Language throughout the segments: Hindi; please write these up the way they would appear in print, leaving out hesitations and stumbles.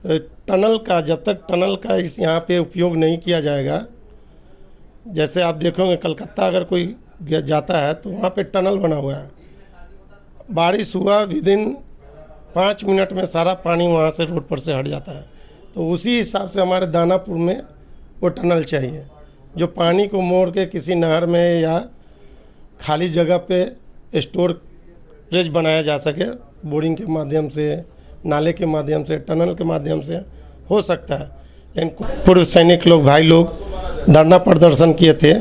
तो टनल का जब तक टनल का इस यहाँ पे उपयोग नहीं किया जाएगा, जैसे आप देखोगे कलकत्ता अगर कोई जाता है तो वहाँ पे टनल बना हुआ है, बारिश हुआ विदिन 5 मिनट में सारा पानी वहाँ से रोड पर से हट जाता है। तो उसी हिसाब से हमारे दानापुर में वो टनल चाहिए जो पानी को मोड़ के किसी नहर में या खाली जगह पे स्टोरेज बनाया जा सके, बोरिंग के माध्यम से, नाले के माध्यम से, टनल के माध्यम से हो सकता है। लेकिन पूर्व सैनिक लोग, भाई लोग धरना प्रदर्शन किए थे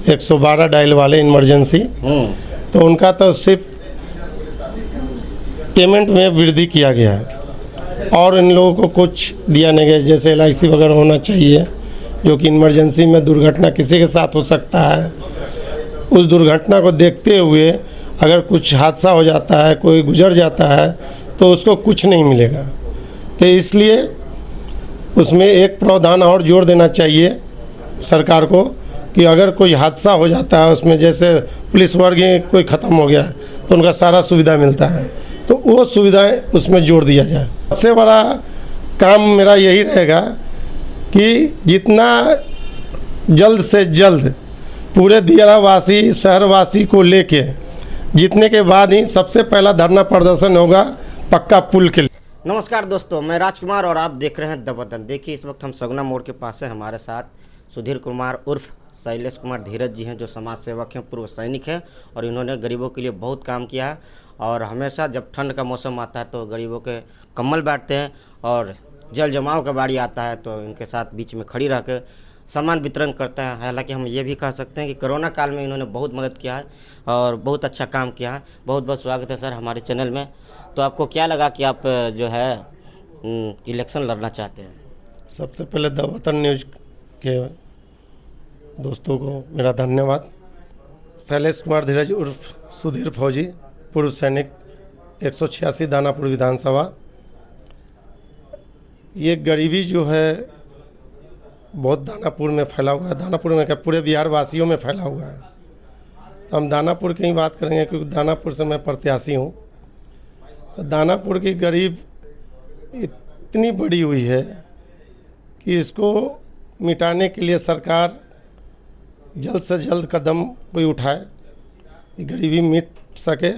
112 डायल वाले इमरजेंसी, तो उनका तो सिर्फ पेमेंट में वृद्धि किया गया है और इन लोगों को कुछ दिया नहीं गया, जैसे LIC वगैरह होना चाहिए, जो कि इमरजेंसी में दुर्घटना किसी के साथ हो सकता है। उस दुर्घटना को देखते हुए अगर कुछ हादसा हो जाता है, कोई गुजर जाता है तो उसको कुछ नहीं मिलेगा। तो इसलिए उसमें एक प्रावधान और जोड़ देना चाहिए सरकार को कि अगर कोई हादसा हो जाता है उसमें, जैसे पुलिस वर्ग कोई ख़त्म हो गया तो उनका सारा सुविधा मिलता है, तो वो सुविधाएं उसमें जोड़ दिया जाए। सबसे बड़ा काम मेरा यही रहेगा कि जितना जल्द से जल्द पूरे दियारावासी शहरवासी को लेके जीतने के बाद ही सबसे पहला धरना प्रदर्शन होगा पक्का पुल के लिए। नमस्कार दोस्तों, मैं राजकुमार और आप देख रहे हैं द वतन। देखिए इस वक्त हम सगुना मोड़ के पास है, हमारे साथ सुधीर कुमार उर्फ शैलेश कुमार धीरज जी हैं, जो समाज सेवक हैं, पूर्व सैनिक हैं और इन्होंने गरीबों के लिए बहुत काम किया है। और हमेशा जब ठंड का मौसम आता है तो गरीबों के कम्बल बांटते हैं और जल जमाव का बारी आता है तो इनके साथ बीच में खड़ी रह कर सामान वितरण करता है। हालांकि हम ये भी कह सकते हैं कि कोरोना काल में इन्होंने बहुत मदद किया है और बहुत अच्छा काम किया है। बहुत बहुत स्वागत है सर हमारे चैनल में। तो आपको क्या लगा कि आप जो है इलेक्शन लड़ना चाहते हैं? सबसे पहले द वतन न्यूज़ के दोस्तों को मेरा धन्यवाद। शैलेश कुमार धीरज उर्फ सुधीर फौजी, पूर्व सैनिक, 186 दानापुर विधानसभा। ये गरीबी जो है बहुत दानापुर में फैला हुआ है, दानापुर में क्या पूरे बिहार वासियों में फैला हुआ है। तो हम दानापुर की ही बात करेंगे क्योंकि दानापुर से मैं प्रत्याशी हूँ। तो दानापुर की गरीब इतनी बड़ी हुई है कि इसको मिटाने के लिए सरकार जल्द से जल्द कदम कोई उठाए कि गरीबी मिट सके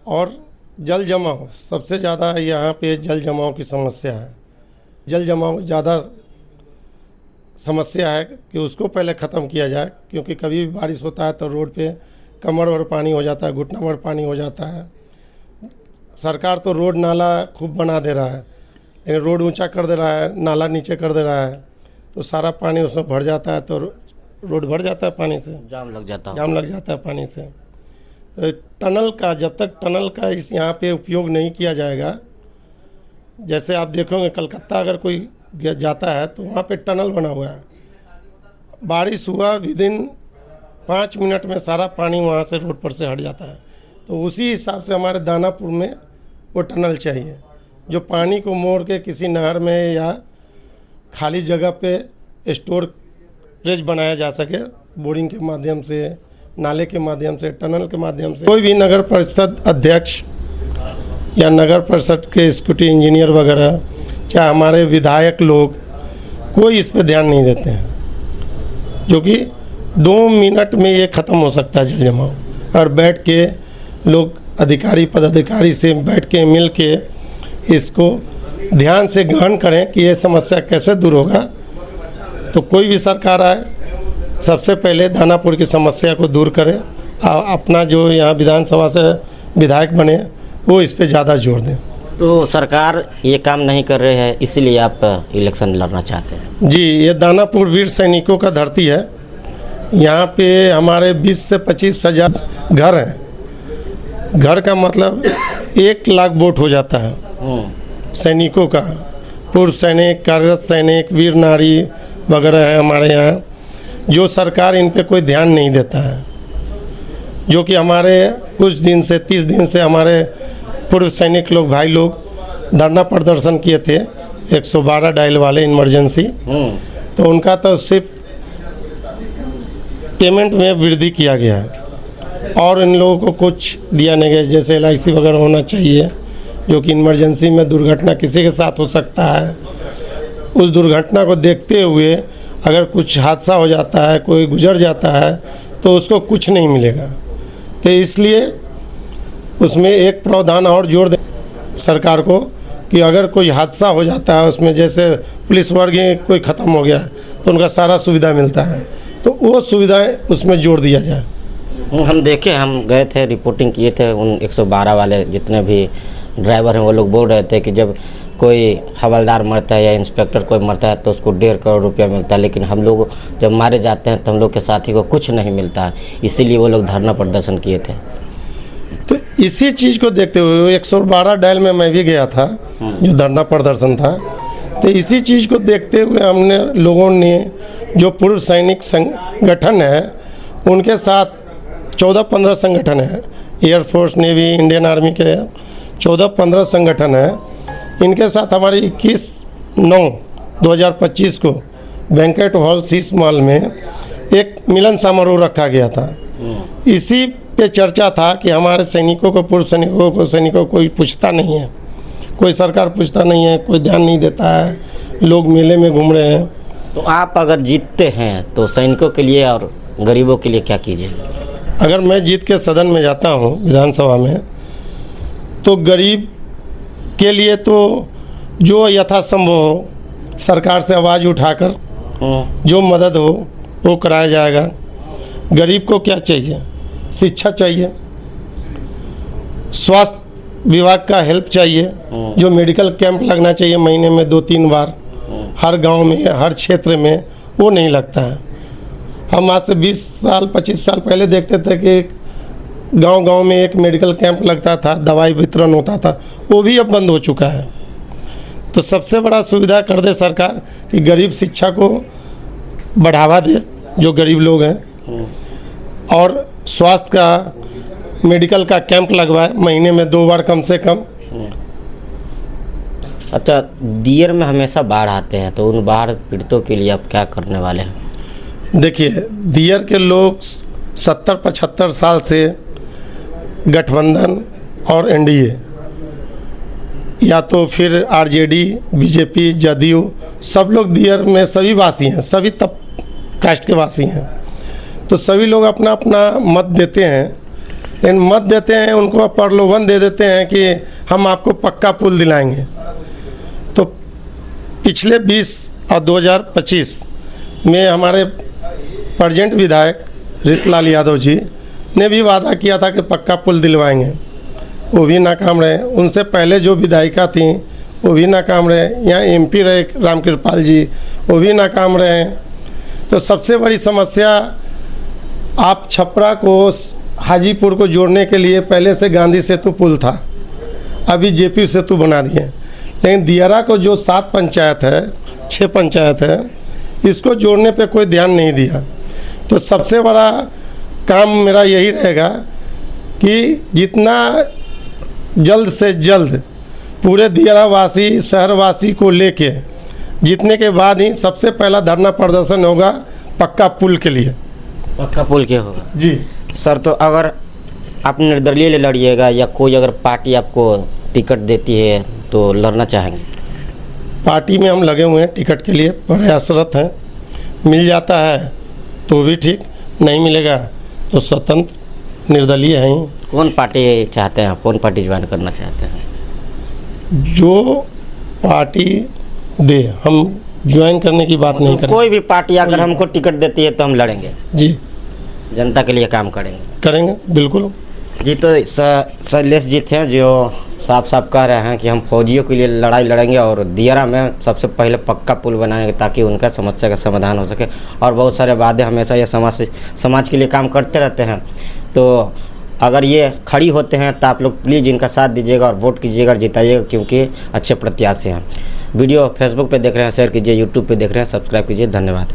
और जल जमाव, सबसे ज़्यादा यहाँ पे जल जमाव की समस्या है। जल जमाव ज़्यादा समस्या है कि उसको पहले ख़त्म किया जाए, क्योंकि कभी भी बारिश होता है तो रोड पे कमर भर पानी हो जाता है, घुटना भर पानी हो जाता है। सरकार तो रोड नाला खूब बना दे रहा है, लेकिन रोड ऊंचा कर दे रहा है, नाला नीचे कर दे रहा है, तो सारा पानी उसमें भर जाता है, तो रोड भर जाता है पानी से, जाम लग जाता है पानी से। तो टनल का जब तक टनल का इस यहाँ पे उपयोग नहीं किया जाएगा, जैसे आप देखोगे कलकत्ता अगर कोई जाता है तो वहाँ पे टनल बना हुआ है, बारिश हुआ विदिन 5 मिनट में सारा पानी वहाँ से रोड पर से हट जाता है। तो उसी हिसाब से हमारे दानापुर में वो टनल चाहिए जो पानी को मोड़ के किसी नहर में या खाली जगह पे स्टोरेज बनाया जा सके, बोरिंग के माध्यम से, नाले के माध्यम से, टनल के माध्यम से। कोई भी नगर परिषद अध्यक्ष या नगर परिषद के एग्जीक्यूटिव इंजीनियर वगैरह, चाहे हमारे विधायक लोग, कोई इस पे ध्यान नहीं देते हैं, जो कि 2 मिनट में ये ख़त्म हो सकता है जल जमाव। और बैठ के लोग अधिकारी पदाधिकारी से बैठ के मिल के इसको ध्यान से गहन करें कि ये समस्या कैसे दूर होगा। तो कोई भी सरकार आए सबसे पहले दानापुर की समस्या को दूर करे, अपना जो यहाँ विधानसभा से विधायक बने वो इस पे ज़्यादा जोर दें। तो सरकार ये काम नहीं कर रही है, इसलिए आप इलेक्शन लड़ना चाहते हैं? जी, ये दानापुर वीर सैनिकों का धरती है। यहाँ पे हमारे 20 से 25 हज़ार घर हैं। घर का मतलब 1 लाख वोट हो जाता है सैनिकों का। पूर्व सैनिक, कार्यरत सैनिक, वीर नारी वगैरह है हमारे यहाँ, जो सरकार इन पे कोई ध्यान नहीं देता है। जो कि हमारे कुछ दिन से 30 दिन से हमारे पूर्व सैनिक लोग, भाई लोग धरना प्रदर्शन किए थे 112 डायल वाले इमरजेंसी, तो उनका तो सिर्फ पेमेंट में वृद्धि किया गया है और इन लोगों को कुछ दिया नहीं गया, जैसे LIC वगैरह होना चाहिए, जो कि इमरजेंसी में दुर्घटना किसी के साथ हो सकता है, उस दुर्घटना को देखते हुए अगर कुछ हादसा हो जाता है, कोई गुजर जाता है तो उसको कुछ नहीं मिलेगा। तो इसलिए उसमें एक प्रावधान और जोड़ दे सरकार को कि अगर कोई हादसा हो जाता है उसमें, जैसे पुलिस वर्ग कोई ख़त्म हो गया तो उनका सारा सुविधा मिलता है, तो वो सुविधाएं उसमें जोड़ दिया जाए। हम देखे, हम गए थे, रिपोर्टिंग किए थे, उन 112 वाले जितने भी ड्राइवर हैं वो लोग बोल रहे थे कि जब कोई हवलदार मरता है या इंस्पेक्टर कोई मरता है तो उसको 1.5 करोड़ रुपया मिलता है, लेकिन हम लोग जब मारे जाते हैं तो हम लोग के साथी को कुछ नहीं मिलता है। इसीलिए वो लोग धरना प्रदर्शन किए थे। तो इसी चीज़ को देखते हुए 112 डायल में मैं भी गया था, जो धरना प्रदर्शन था। तो इसी चीज़ को देखते हुए हमने लोगों ने, जो पूर्व सैनिक संगठन है उनके साथ 14-15 संगठन है, एयरफोर्स, नेवी, इंडियन आर्मी के 14-15 संगठन है, इनके साथ हमारे 21/9/2025 को बैंकेट हॉल शीश मॉल में एक मिलन समारोह रखा गया था। इसी पे चर्चा था कि हमारे सैनिकों को, पूर्व सैनिकों को कोई पूछता नहीं है, कोई सरकार पूछता नहीं है, कोई ध्यान नहीं देता है, लोग मेले में घूम रहे हैं। तो आप अगर जीतते हैं तो सैनिकों के लिए और गरीबों के लिए क्या कीजिए? अगर मैं जीत के सदन में जाता हूँ विधानसभा में, तो गरीब के लिए तो जो यथासंभव हो सरकार से आवाज़ उठाकर जो मदद हो वो कराया जाएगा। गरीब को क्या चाहिए? शिक्षा चाहिए, स्वास्थ्य विभाग का हेल्प चाहिए, जो मेडिकल कैंप लगना चाहिए महीने में 2-3 बार हर गांव में, हर क्षेत्र में, वो नहीं लगता है। हम आज से 20 साल 25 साल पहले देखते थे कि गांव-गांव में एक मेडिकल कैंप लगता था, दवाई वितरण होता था, वो भी अब बंद हो चुका है। तो सबसे बड़ा सुविधा कर दे सरकार कि गरीब शिक्षा को बढ़ावा दे, जो गरीब लोग हैं, और स्वास्थ्य का, मेडिकल का कैंप लगवाए महीने में 2 बार कम से कम। अच्छा, दियर में हमेशा बाढ़ आते हैं, तो उन बाढ़ पीड़ितों के लिए आप क्या करने वाले हैं? देखिए, दियर के लोग 70-75 साल से गठबंधन और एनडीए या तो फिर आरजेडी, बीजेपी, जदयू, सब लोग दियर में सभी वासी हैं, सभी तब कास्ट के वासी हैं। तो सभी लोग अपना अपना मत देते हैं, लेकिन मत देते हैं उनको प्रलोभन दे देते हैं कि हम आपको पक्का पुल दिलाएंगे। तो पिछले 20 और 2025 में हमारे प्रेजेंट विधायक ऋतुलाल यादव जी ने भी वादा किया था कि पक्का पुल दिलवाएंगे, वो भी नाकाम रहे। उनसे पहले जो विधायिका थी वो भी नाकाम रहे। यहाँ एमपी रहे रामकृपाल जी, वो भी नाकाम रहे। तो सबसे बड़ी समस्या, आप छपरा को हाजीपुर को जोड़ने के लिए पहले से गांधी सेतु पुल था, अभी जेपी सेतु बना दिए, लेकिन दियारा को जो 7 पंचायत है, 6 पंचायत है, इसको जोड़ने पे कोई ध्यान नहीं दिया। तो सबसे बड़ा काम मेरा यही रहेगा कि जितना जल्द से जल्द पूरे दियारा वासी, शहरवासी को लेके जीतने के बाद ही सबसे पहला धरना प्रदर्शन होगा पक्का पुल के लिए। पक्का पुल क्या होगा? जी सर, तो अगर आप निर्दलीय लड़िएगा या कोई अगर पार्टी आपको टिकट देती है तो लड़ना चाहेंगे? पार्टी में हम लगे हुए हैं, टिकट के लिए प्रयासरत हैं। मिल जाता है तो भी ठीक, नहीं मिलेगा तो स्वतंत्र निर्दलीय हैं। कौन पार्टी चाहते हैं? कौन पार्टी ज्वाइन करना चाहते हैं? जो पार्टी दे, हम ज्वाइन करने की बात नहीं करेंगे। कोई भी पार्टी अगर हमको टिकट देती है तो हम लड़ेंगे जी, जनता के लिए काम करेंगे बिल्कुल जी। तो शैलेश जी थे जो साफ साफ कह रहे हैं कि हम फौजियों के लिए लड़ाई लड़ेंगे और दियारा में सबसे पहले पक्का पुल बनाएंगे ताकि उनका समस्या का समाधान हो सके। और बहुत सारे वादे हमेशा ये समाज के लिए काम करते रहते हैं। तो अगर ये खड़ी होते हैं तो आप लोग प्लीज़ इनका साथ दीजिएगा और वोट कीजिएगा, जिताइएगा, क्योंकि अच्छे प्रत्याशी हैं। वीडियो फेसबुक पे देख रहे हैं शेयर कीजिए, यूट्यूब पे देख रहे हैं सब्सक्राइब कीजिए। धन्यवाद।